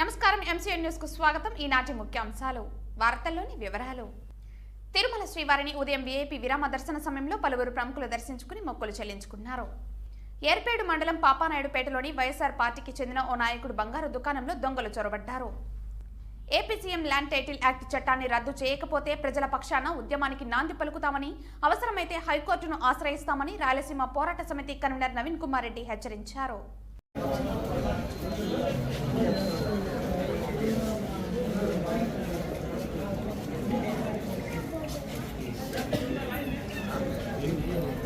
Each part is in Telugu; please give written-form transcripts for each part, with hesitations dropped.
నమస్కారం ఎంసీఎన్ న్యూస్ కు స్వాగతం. ఈనాటి ముఖ్యాంశాలు వార్తల్లోని వివరాలు. తిరుమల శ్రీవారిని ఉదయం వీఐపీ విరామ దర్శన సమయంలో పలువురు ప్రముఖులు దర్శించుకుని మొక్కులు చెల్లించుకున్నారు. ఏర్పేడు మండలం పాపానాయుడుపేటలోని వైఎస్ఆర్ పార్టీకి చెందిన ఓ నాయకుడు బంగారు దుకాణంలో దొంగలు చొరబడ్డారు. AP CM land title act చట్టాన్ని రద్దు చేయకపోతే ప్రజల పక్షాన ఉద్యమానికి నాంది పలుకుతామని, అవసరమైతే హైకోర్టును ఆశ్రయిస్తామని రాయలసీమ పోరాట సమితి కన్వీనర్ నవీన్ కుమార్ రెడ్డి హెచ్చరించారు.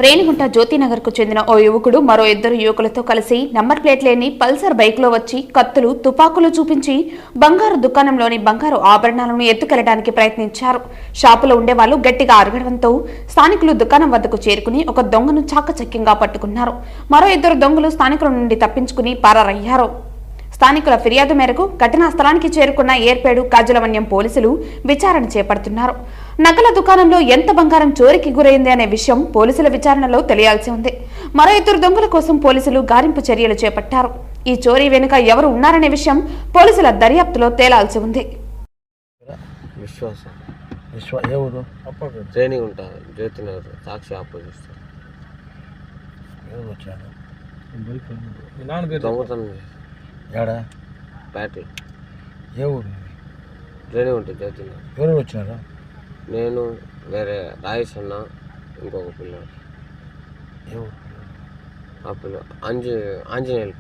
రేణిగుంట జ్యోతినగర్ కు చెందిన ఓ యువకుడు మరో ఇద్దరు యువకులతో కలిసి నంబర్ ప్లేట్ లేని పల్సర్ బైక్ లో వచ్చి కత్తులు, తుపాకులు చూపించి బంగారు దుకాణంలోని బంగారు ఆభరణాలను ఎత్తుకెళ్లడానికి ప్రయత్నించారు. షాపులో ఉండేవాళ్లు గట్టిగా అరగడంతో స్థానికులు దుకాణం వద్దకు చేరుకుని ఒక దొంగను చాకచక్యంగా పట్టుకున్నారు. మరో ఇద్దరు దొంగలు స్థానికుల నుండి తప్పించుకుని పరారయ్యారు. స్థానికుల ఫిర్యాదు మేరకు ఘటనా స్థలానికి చేరుకున్న ఏర్పేడు కాజలవన్యం పోలీసులు విచారణ చేపడుతున్నారు. నగల దుకాణంలో ఎంత బంగారం చోరీకి గురైంది అనే విషయం పోలీసుల విచారణలో తెలియాల్సి ఉంది. మరో ఇద్దరు దొంగల కోసం పోలీసులు గాలింపు చర్యలు చేపట్టారు. ఈ చోరీ వెనుక ఎవరు ఉన్నారనే విషయం పోలీసుల దర్యాప్తులో తేలాల్సి ఉంది. ఎవరు వచ్చారు? నేను, వేరే రాయేష్ అన్న, ఇంకొక పిల్లడు. ఆ పిల్ల ఆంజనేయులు.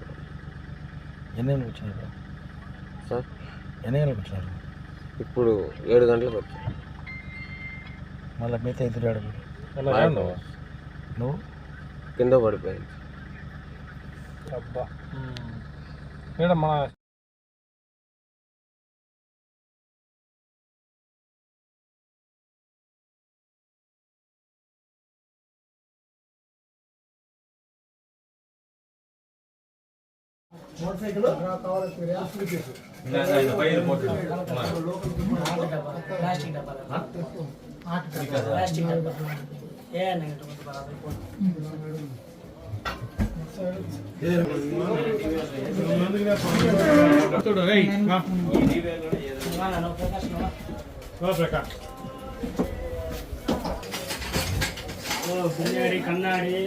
ఎన్ని గంటలకు వచ్చారు సార్? ఎన్ని గంటలకు వచ్చారు? ఇప్పుడు 7 గంటలకు వచ్చారు. మళ్ళీ మిగతా ఎదురాడు నువ్వు కింద పడిపోయింది. అబ్బా మేడం మన కన్నాడి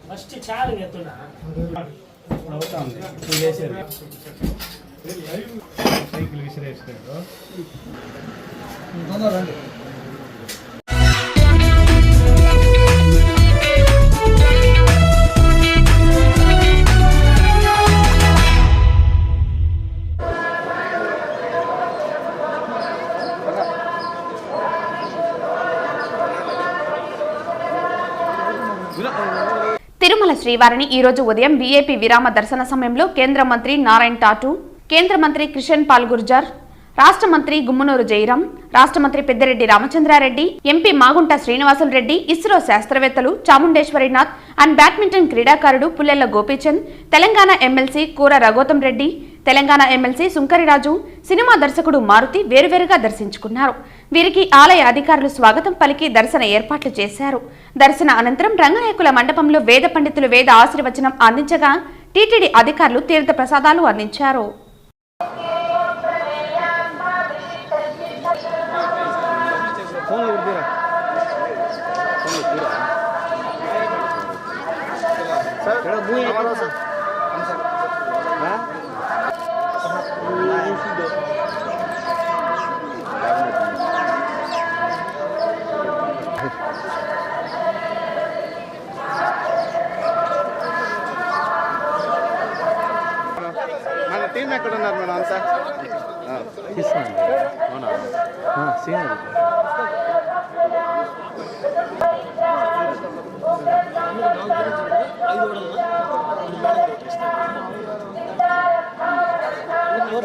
ఫస్ట్ చాలా ఎత్తున్నా సైకిల్ విసిరేస్తాడు. తిరుమల శ్రీవారిని ఈ రోజు ఉదయం వీఐపీ విరామ దర్శన సమయంలో కేంద్ర మంత్రి నారాయణ టాటు, కేంద్ర మంత్రి కిషన్ పాల్ గుర్జర్, రాష్ట్ర మంత్రి గుమ్మనూరు జయరాం, రాష్ట్ర మంత్రి పెద్దిరెడ్డి రామచంద్రారెడ్డి, ఎంపీ మాగుంట శ్రీనివాసులు రెడ్డి, ఇస్రో శాస్త్రవేత్తలు, చాముండేశ్వరినాథ్ అండ్ బ్యాడ్మింటన్ క్రీడాకారుడు పుల్లెల్ల గోపీచంద్, తెలంగాణ ఎమ్మెల్సీ కూర రఘోతం రెడ్డి, తెలంగాణ ఎమ్మెల్సీ సుంకరిరాజు, సినిమా దర్శకుడు మారుతి వేరువేరుగా దర్శించుకున్నారు. వీరికి ఆలయ అధికారులు స్వాగతం పలికి దర్శన ఏర్పాట్లు చేశారు. దర్శన అనంతరం రంగనాయకుల మండపంలో వేద పండితులు వేద ఆశీర్వచనం అందించగా టీటీడీ అధికారులు తీర్థ ప్రసాదాలు అందించారు. మన టీం ఎక్కడ ఉన్నారు మేడం? అంతా తీసుకోండి. అవునా? సీనియర్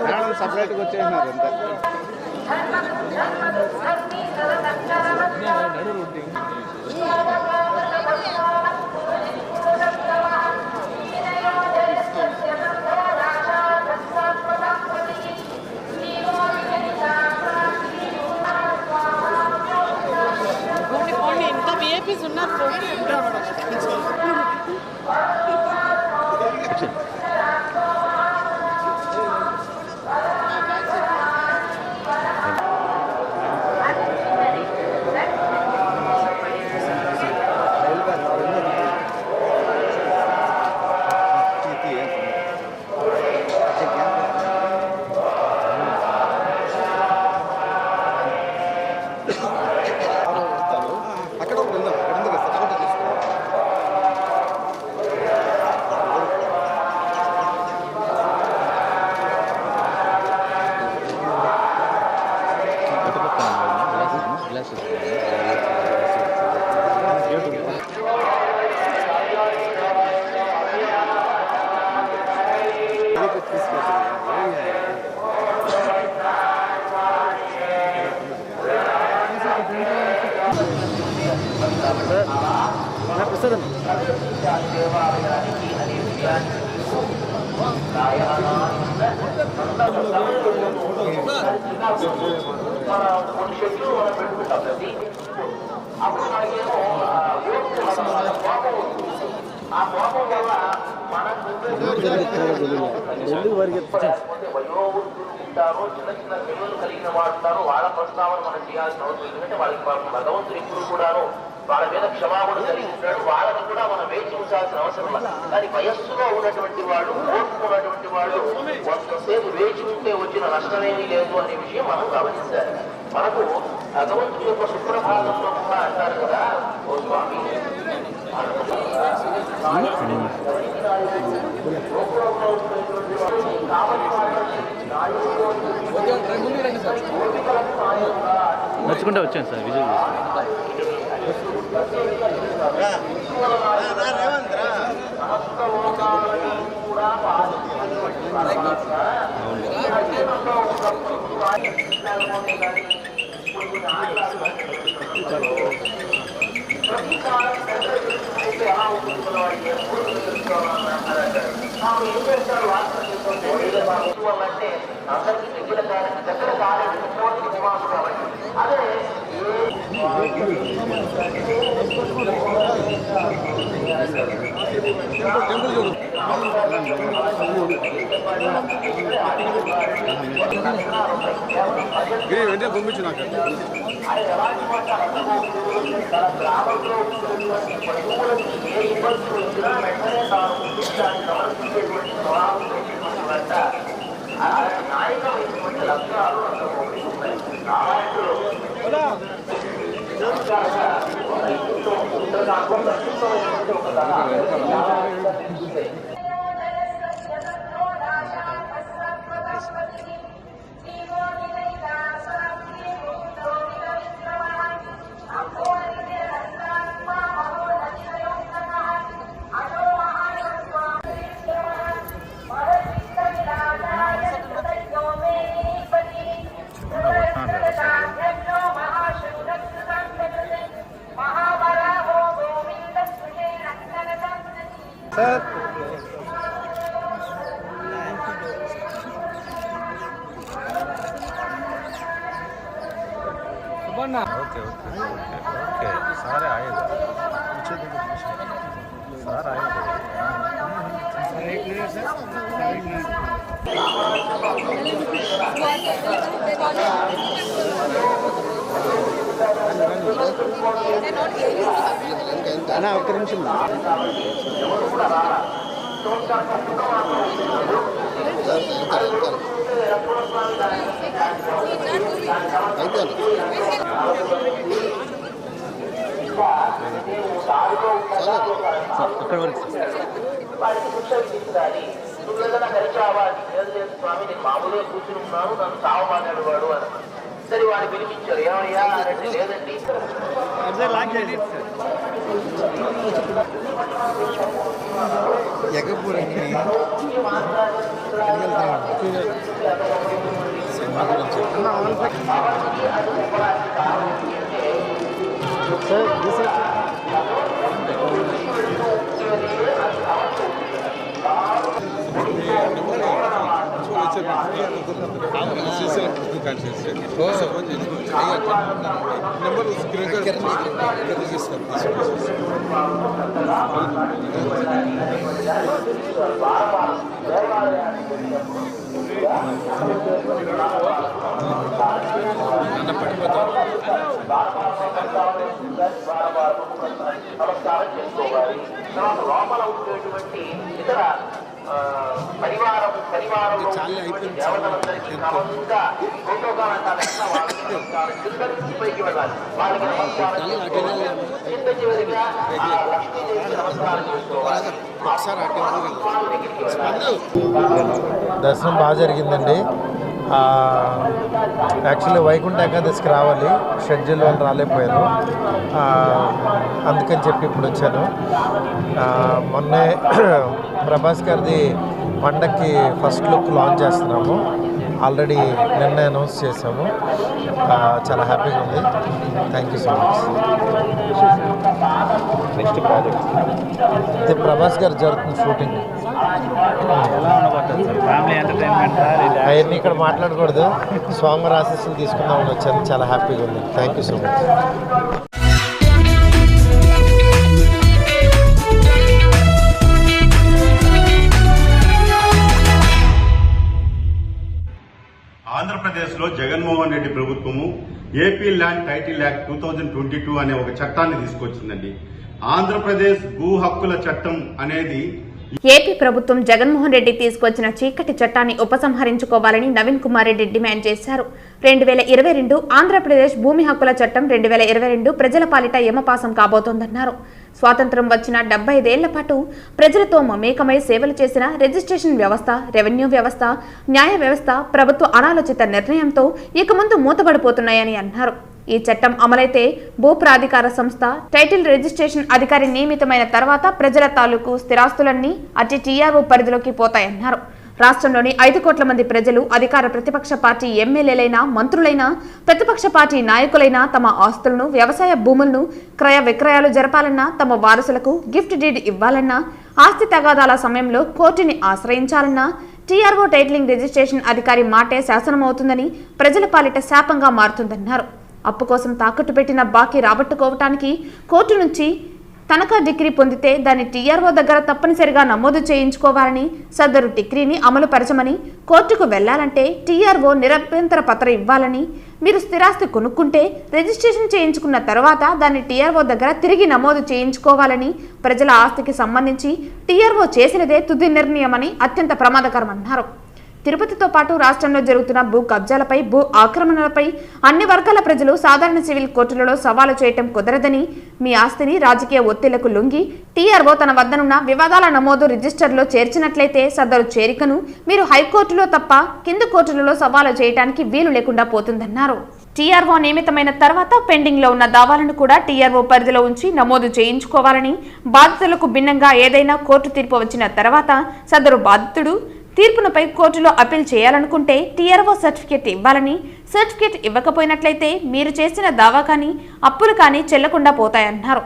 మేడం సపరేట్గా వచ్చేసినారు అంతా. ఉంటారో చిన్న చిన్న పిల్లలు కలిగిన వాడు ఉంటారో వాళ్ళ ప్రస్తావన మనం చేయాల్సిన అవసరం ఎందుకంటే వాళ్ళకి భగవంతుడు ఇప్పుడు కూడాను వాళ్ళ మీద క్షమాపణ కలిగి ఉంటాడు. వాళ్ళని కూడా మనం వేచి ఉంచాల్సిన అవసరం లేదు. కానీ వయస్సులో ఉన్నటువంటి వాళ్ళు, ఓర్చుకున్నటువంటి వాళ్ళు కొంతసేపు వేచి ఉంటే వచ్చిన నష్టమేమీ లేదు అనే విషయం మనం గమనించాలి. మనకు భగవంతుడి యొక్క సుప్రభాతంలో కూడా అంటారు కదా, ఓ స్వామి నచ్చుకుంటే వచ్చాను సార్ విజయ్ అంటే అందరికీ దగ్గర కాలేజీ నివాసం కాబట్టి అదే పంపించు నాకు తన గ్రామంలో ఉన్నటువంటి పశువులకి ఏ ఇబ్బందులు వచ్చినా వెంటనే తాను దాన్ని సమర్పించేటువంటి స్వభావం పెంచుకున్నట్ట అలాంటి నాయకమైనటువంటి లక్షణాలు అందరూ ఉన్నాయి. రామాయణంలో సార్ ओके ओके ओके सारे आएगा सारा आएगा అన్నా ఒక్క నిమిషం అక్కడ వరకు వాడికి శిక్ష విధించాలి. నువ్వు ఏదైనా గడిచావా? లేదు లేదు స్వామి, నేను మామూలుగా కూర్చుని ఉన్నాను, నన్ను తావమానాడు వాడు అని. సరే వాడు పిలిపించారు. ఏమయ్యా అంటే లేదండి నమస్కారం చేసుకోవాలి. తర్వాత లోపల ఉండేటువంటి ఇతర పరివారంలో దేవతలందరికీ క్రమంగా ప్రోటోకాల్ అంటారు. వాళ్ళకి నమస్కారం కింద నుంచి పైకి వెళ్ళాలి. వాళ్ళకి నమస్కారం కింద చివరిగా లక్ష్మీదేవికి నమస్కారం చేసుకోవాలి. దర్శనం బాగా జరిగిందండి. యాక్చువల్లీ వైకుంఠ ఏకాదశికి రావాలి, షెడ్యూల్ వాళ్ళు రాలేకపోయారు, అందుకని చెప్పి ఇప్పుడు వచ్చాను. మొన్నే ప్రభాస్ గారిది పండక్కి ఫస్ట్ లుక్ లాంచ్ చేస్తున్నాము. ఆల్రెడీ నిన్న అనౌన్స్ చేసాము. చాలా హ్యాపీగా ఉంది. Thank you so much. Next project ఇది ప్రభాస్ గారు జరుగుతుంది షూటింగ్. ఎలా ఉండబోతుంది సార్? ఫ్యామిలీ ఎంటర్టైన్మెంట్ అవన్నీ ఇక్కడ మాట్లాడకూడదు. స్వామి ఆశీస్సులు తీసుకుందామని వచ్చాను. చాలా హ్యాపీగా ఉంది. Thank you so much. ఆంధ్రప్రదేశ్లో జగన్మోహన్ రెడ్డి ప్రభుత్వము ఏపీ ల్యాండ్ టైటిల్ యాక్ట్ 2022 అనే ఒక చట్టాన్ని తీసుకొచ్చిందండి. ఆంధ్రప్రదేశ్ భూ హక్కుల చట్టం అనేది ఏపీ ప్రభుత్వం జగన్మోహన్ రెడ్డి తీసుకొచ్చిన చీకటి చట్టాన్ని ఉపసంహరించుకోవాలని నవీన్ కుమార్ రెడ్డి డిమాండ్ చేశారు. 2022 ఆంధ్రప్రదేశ్ భూమి హక్కుల చట్టం 2022 ప్రజల పాలిట యమపాసం కాబోతోందన్నారు. స్వాతంత్ర్యం వచ్చిన 75 ఏళ్ల పాటు ప్రజలతో మమేకమై సేవలు చేసిన రిజిస్ట్రేషన్ వ్యవస్థ, రెవెన్యూ వ్యవస్థ, న్యాయ వ్యవస్థ ప్రభుత్వ అనాలోచిత నిర్ణయంతో ఇక ముందు మూతపడిపోతున్నాయని అన్నారు. ఈ చట్టం అమలైతే భూ ప్రాధికార సంస్థ టైటిల్ రిజిస్ట్రేషన్ అధికారి నియమితమైన తర్వాత ప్రజల తాలూకు స్థిరాస్తులన్నీ అట్టి టీఆర్ఓ పరిధిలోకి పోతాయన్నారు. రాష్ట్రంలోని 5 కోట్ల మంది ప్రజలు అధికార ప్రతిపక్ష పార్టీ ఎమ్మెల్యేలైనా, మంత్రులైనా, ప్రతిపక్ష పార్టీ నాయకులైనా తమ ఆస్తులను, వ్యవసాయ భూములను క్రయ విక్రయాలు జరపాలన్నా, తమ వారసులకు గిఫ్ట్ డీడ్ ఇవ్వాలన్నా, ఆస్తి తగాదాల సమయంలో కోర్టుని ఆశ్రయించాలన్నా టీఆర్ఓ టైటిలింగ్ రిజిస్ట్రేషన్ అధికారి మాటే శాసనమవుతుందని, ప్రజల పాలిట శాపంగా మారుతుందన్నారు. అప్పు కోసం తాకట్టు పెట్టిన బాకీ రాబట్టుకోవటానికి కోర్టు నుంచి తనఖా డిగ్రీ పొందితే దాన్ని టీఆర్ఓ దగ్గర తప్పనిసరిగా నమోదు చేయించుకోవాలని, సదరు డిగ్రీని అమలు పరచమని, కోర్టుకు వెళ్లాలంటే టీఆర్ఓ నిరభ్యంతర పత్రం ఇవ్వాలని, మీరు స్థిరాస్తి కొనుక్కుంటే రిజిస్ట్రేషన్ చేయించుకున్న తర్వాత దాన్ని టీఆర్ఓ దగ్గర తిరిగి నమోదు చేయించుకోవాలని, ప్రజల ఆస్తికి సంబంధించి టీఆర్ఓ చేసినదే తుది నిర్ణయమని అత్యంత ప్రమాదకరమన్నారు. తిరుపతితో పాటు రాష్ట్రంలో జరుగుతున్న భూ కబ్జాలపై, భూ ఆక్రమణలపై అన్ని వర్గాల ప్రజలు సాధారణ సివిల్ కోర్టులలో సవాలు చేయటం కుదరదని, మీ ఆస్తిని రాజకీయ ఒత్తిళ్లకు లొంగి టీఆర్ఓ తన వద్దనున్న వివాదాల నమోదు రిజిస్టర్లో చేర్చినట్లయితే సదరు చేరికను మీరు హైకోర్టులో తప్ప కింది కోర్టులలో సవాలు చేయడానికి వీలు లేకుండా పోతుందన్నారు. టీఆర్ఓ నియమితమైన తర్వాత పెండింగ్ లో ఉన్న దావాలను కూడా టీఆర్ఓ పరిధిలో ఉంచి నమోదు చేయించుకోవాలని, బాధితులకు భిన్నంగా ఏదైనా కోర్టు తీర్పు వచ్చిన తర్వాత సదరు బాధితుడు తీర్పునపై కోర్టులో అప్పీల్ చేయాలనుకుంటే టీఆర్ఓ సర్టిఫికేట్ ఇవ్వాలని, సర్టిఫికేట్ ఇవ్వకపోయినట్లయితే మీరు చేసిన దావా కానీ అప్పులు కానీ చెల్లకుండా పోతాయన్నారు.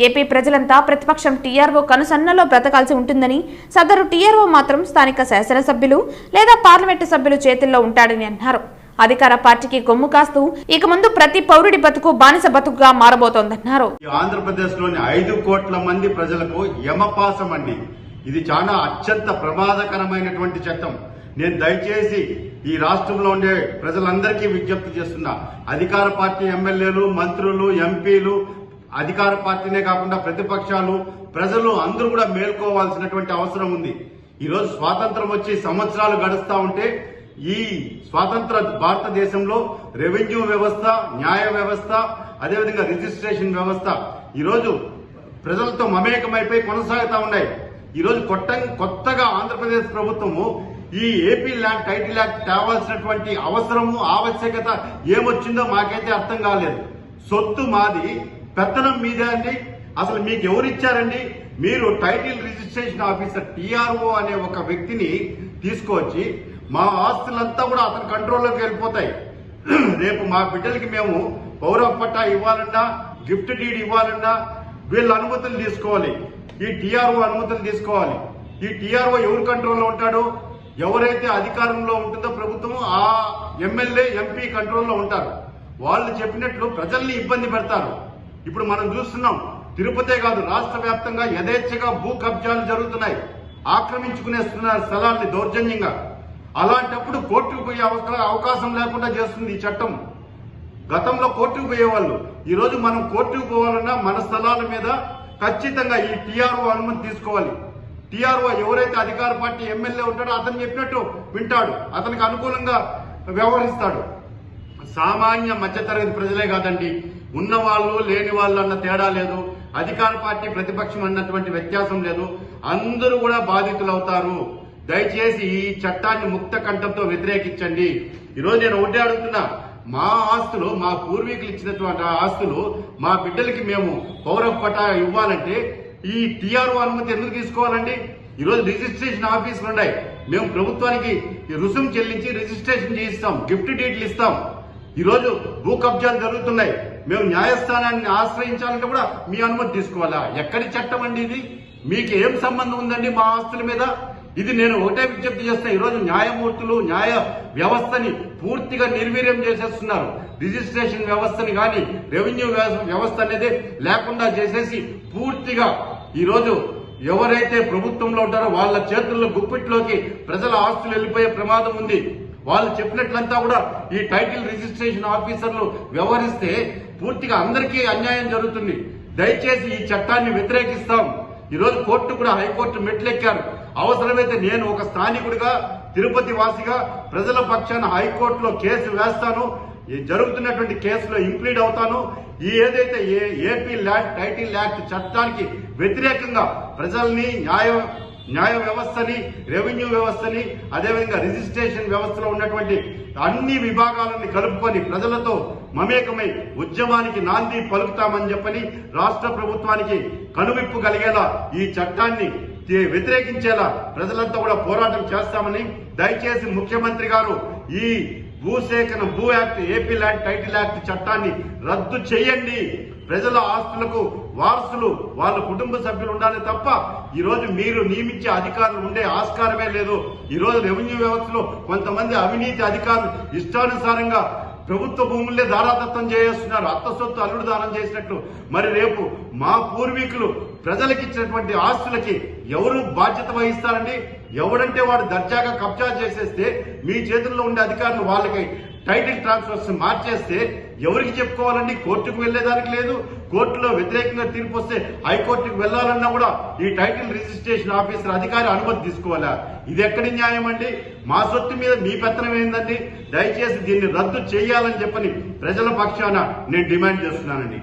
ఏపీ ప్రజలంతా ప్రతిపక్షం టీఆర్ఓ కనుసన్నలో బ్రతకాల్సి ఉంటుందని, సదరు టీఆర్ఓ మాత్రం స్థానిక శాసనసభ్యులు లేదా పార్లమెంటు సభ్యులు చేతుల్లో ఉంటాడని అన్నారు. అధికార పార్టీకి కొమ్ము కాస్తూ ఇక ముందు ప్రతి పౌరుడి బతుకు బానిస బతుకుగా మారబోతోందన్నారు. ఆంధ్రప్రదేశ్లోని 5 కోట్ల మంది ప్రజలకు యమపాసం అండి. ఇది చాలా అత్యంత ప్రమాదకరమైనటువంటి చట్టం. నేను దయచేసి ఈ రాష్ట్రంలో ఉండే ప్రజలందరికీ విజ్ఞప్తి చేస్తున్నా. అధికార పార్టీ ఎమ్మెల్యేలు, మంత్రులు, ఎంపీలు, అధికార పార్టీనే కాకుండా ప్రతిపక్షాలు, ప్రజలు అందరూ కూడా మేల్కోవాల్సినటువంటి అవసరం ఉంది. ఈరోజు స్వాతంత్రం వచ్చి సంవత్సరాలు గడుస్తా ఉంటే ఈ స్వాతంత్ర భారతదేశంలో రెవెన్యూ వ్యవస్థ, న్యాయ వ్యవస్థ, అదేవిధంగా రిజిస్ట్రేషన్ వ్యవస్థ ఈరోజు ప్రజలతో మమేకమైపోయి కొనసాగుతా ఉన్నాయి. ఈరోజు కొత్తగా ఆంధ్రప్రదేశ్ ప్రభుత్వము ఈ ఏపీ ల్యాండ్ టైటిల్ యాక్ట్ తేవాల్సినటువంటి అవసరము, ఆవశ్యకత ఏమొచ్చిందో మాకైతే అర్థం కాలేదు. సొత్తు మాది, పెత్తనం మీదే అండి. అసలు మీకు ఎవరిచ్చారండి? మీరు టైటిల్ రిజిస్ట్రేషన్ ఆఫీసర్ టీఆర్ఓ అనే ఒక వ్యక్తిని తీసుకొచ్చి మా ఆస్తులంతా కూడా అతని కంట్రోల్లోకి వెళ్ళిపోతాయి. రేపు మా బిడ్డలకి మేము పౌర పట్టా ఇవ్వాలన్నా, గిఫ్ట్ డీడ్ ఇవ్వాలన్నా వీళ్ళ అనుమతులు తీసుకోవాలి. ఈ టీఆర్ఓ అనుమతులు తీసుకోవాలి. ఈ టీఆర్ఓ ఎవరి కంట్రోల్లో ఉంటాడో, ఎవరైతే అధికారంలో ఉంటుందో ప్రభుత్వం, ఆ ఎమ్మెల్యే, ఎంపీ కంట్రోల్లో ఉంటారు. వాళ్ళు చెప్పినట్లు ప్రజల్ని ఇబ్బంది పెడతారు. ఇప్పుడు మనం చూస్తున్నాం, తిరుపతే కాదు రాష్ట్ర వ్యాప్తంగా యథేచ్ఛగా భూ కబ్జాలు జరుగుతున్నాయి. ఆక్రమించుకునేస్తున్నారు స్థలాల్ని దౌర్జన్యంగా. అలాంటప్పుడు కోర్టుకు పోయే అవకాశం లేకుండా చేస్తుంది ఈ చట్టం. గతంలో కోర్టుకు పోయేవాళ్ళు, ఈరోజు మనం కోర్టుకు పోవాలన్నా మన స్థలాల మీద ఖచ్చితంగా ఈ టీఆర్ఓ అనుమతి తీసుకోవాలి. టీఆర్ఓ ఎవరైతే అధికార పార్టీ ఎమ్మెల్యే ఉంటాడో అతను చెప్పినట్టు వింటాడు, అతనికి అనుకూలంగా వ్యవహరిస్తాడు. సామాన్య మధ్యతరగతి ప్రజలే కాదండి, ఉన్నవాళ్ళు లేని వాళ్ళు అన్న తేడా లేదు, అధికార పార్టీ ప్రతిపక్షం అన్నటువంటి వ్యత్యాసం లేదు. అందరూ కూడా బాధితులు అవుతారు. దయచేసి ఈ చట్టాన్ని ముక్త కంఠంతో వ్యతిరేకించండి. ఈరోజు నేను ఒకటే అడుగుతున్నా, మా ఆస్తులు, మా పూర్వీకులు ఇచ్చినటువంటి ఆస్తులు మా బిడ్డలకి మేము పౌర పట్టా ఇవ్వాలంటే ఈ టీఆర్ఓ అనుమతి ఎందుకు తీసుకోవాలండి? ఈరోజు రిజిస్ట్రేషన్ ఆఫీసులు ఉన్నాయి, మేము ప్రభుత్వానికి రుసుము చెల్లించి రిజిస్ట్రేషన్ చేయిస్తాం, గిఫ్ట్ డీడ్లు ఇస్తాం. ఈరోజు భూ కబ్జాలు జరుగుతున్నాయి. మేము న్యాయస్థానాన్ని ఆశ్రయించాలంటే కూడా మీ అనుమతి తీసుకోవాలా? ఎక్కడి చట్టం అండి ఇది? మీకు ఏం సంబంధం ఉందండి మా ఆస్తుల మీద? ఇది నేను ఒకటే విజ్ఞప్తి చేస్తున్నా. ఈరోజు న్యాయమూర్తులు న్యాయ వ్యవస్థని పూర్తిగా నిర్వీర్యం చేసేస్తున్నారు. రిజిస్ట్రేషన్ వ్యవస్థని కానీ రెవెన్యూ వ్యవస్థ అనేది లేకుండా చేసేసి పూర్తిగా ఈరోజు ఎవరైతే ప్రభుత్వంలో ఉంటారో వాళ్ళ చేతుల్లో గుప్పిట్లోకి ప్రజల ఆస్తులు వెళ్ళిపోయే ప్రమాదం ఉంది. వాళ్ళు చెప్పినట్లంతా కూడా ఈ టైటిల్ రిజిస్ట్రేషన్ ఆఫీసర్లు వ్యవహరిస్తే పూర్తిగా అందరికీ అన్యాయం జరుగుతుంది. దయచేసి ఈ చట్టాన్ని వ్యతిరేకిస్తాం. ఈరోజు కోర్టు కూడా హైకోర్టు మెట్లెక్కారు. అవసరమైతే నేను ఒక స్థానికుడిగా తిరుపతి వాసిగా ప్రజల పక్షాన హైకోర్టులో కేసు వేస్తాను. ఈ జరుగుతున్నటువంటి కేసులో ఇంప్లీడ్ అవుతాను. ఈ ఏదైతే ఏపీ ల్యాండ్ టైటిల్ యాక్ట్ చట్టానికి వ్యతిరేకంగా ప్రజల్ని న్యాయ వ్యవస్థని రెవెన్యూ వ్యవస్థని అదేవిధంగా రిజిస్ట్రేషన్ వ్యవస్థలో ఉన్నటువంటి అన్ని విభాగాలని కలుపుకొని ప్రజలతో మమేకమై ఉద్యమానికి నాంది పలుకుతామని చెప్పని రాష్ట్ర ప్రభుత్వానికి కనువిప్పు కలిగేలా ఈ చట్టాన్ని వ్యతిరేకించేలా ప్రజలంతా కూడా పోరాటం చేస్తామని దయచేసి ముఖ్యమంత్రి గారు ఈ భూసేకరణ భూ act AP land title act చట్టాన్ని రద్దు చేయండి. ప్రజల ఆస్తులకు వారసులు వాళ్ళ కుటుంబ సభ్యులు ఉండాలి తప్ప ఈరోజు మీరు నియమించే అధికారులు ఉండే ఆస్కారమే లేదు. ఈరోజు రెవెన్యూ వ్యవస్థలో కొంతమంది అవినీతి అధికారులు ఇష్టానుసారంగా ప్రభుత్వ భూములే దారాదత్తం చేస్తున్నారు. అత్త సొత్తు అల్లుడు దానం చేసినట్టు. మరి రేపు మా పూర్వీకులు ప్రజలకు ఇచ్చినటువంటి ఆస్తులకి ఎవరు బాధ్యత వహిస్తారండి? ఎవడంటే వాడు దర్జాగా కబ్జా చేసేస్తే మీ చేతుల్లో ఉండే అధికారులు వాళ్ళకి టైటిల్ ట్రాన్స్ఫర్స్ మార్చేస్తే ఎవరికి చెప్పుకోవాలండి? కోర్టుకు వెళ్లేదానికి లేదు. కోర్టులో వ్యతిరేకంగా తీర్పు వస్తే హైకోర్టుకు వెళ్లాలన్నా కూడా ఈ టైటిల్ రిజిస్ట్రేషన్ ఆఫీసర్ అధికారి అనుమతి తీసుకోవాలా? ఇది ఎక్కడి న్యాయం అండి? మా సొత్తు మీద మీ పెత్తనం ఏందండి? దయచేసి దీన్ని రద్దు చేయాలని చెప్పని ప్రజల పక్షాన నేను డిమాండ్ చేస్తున్నానండి.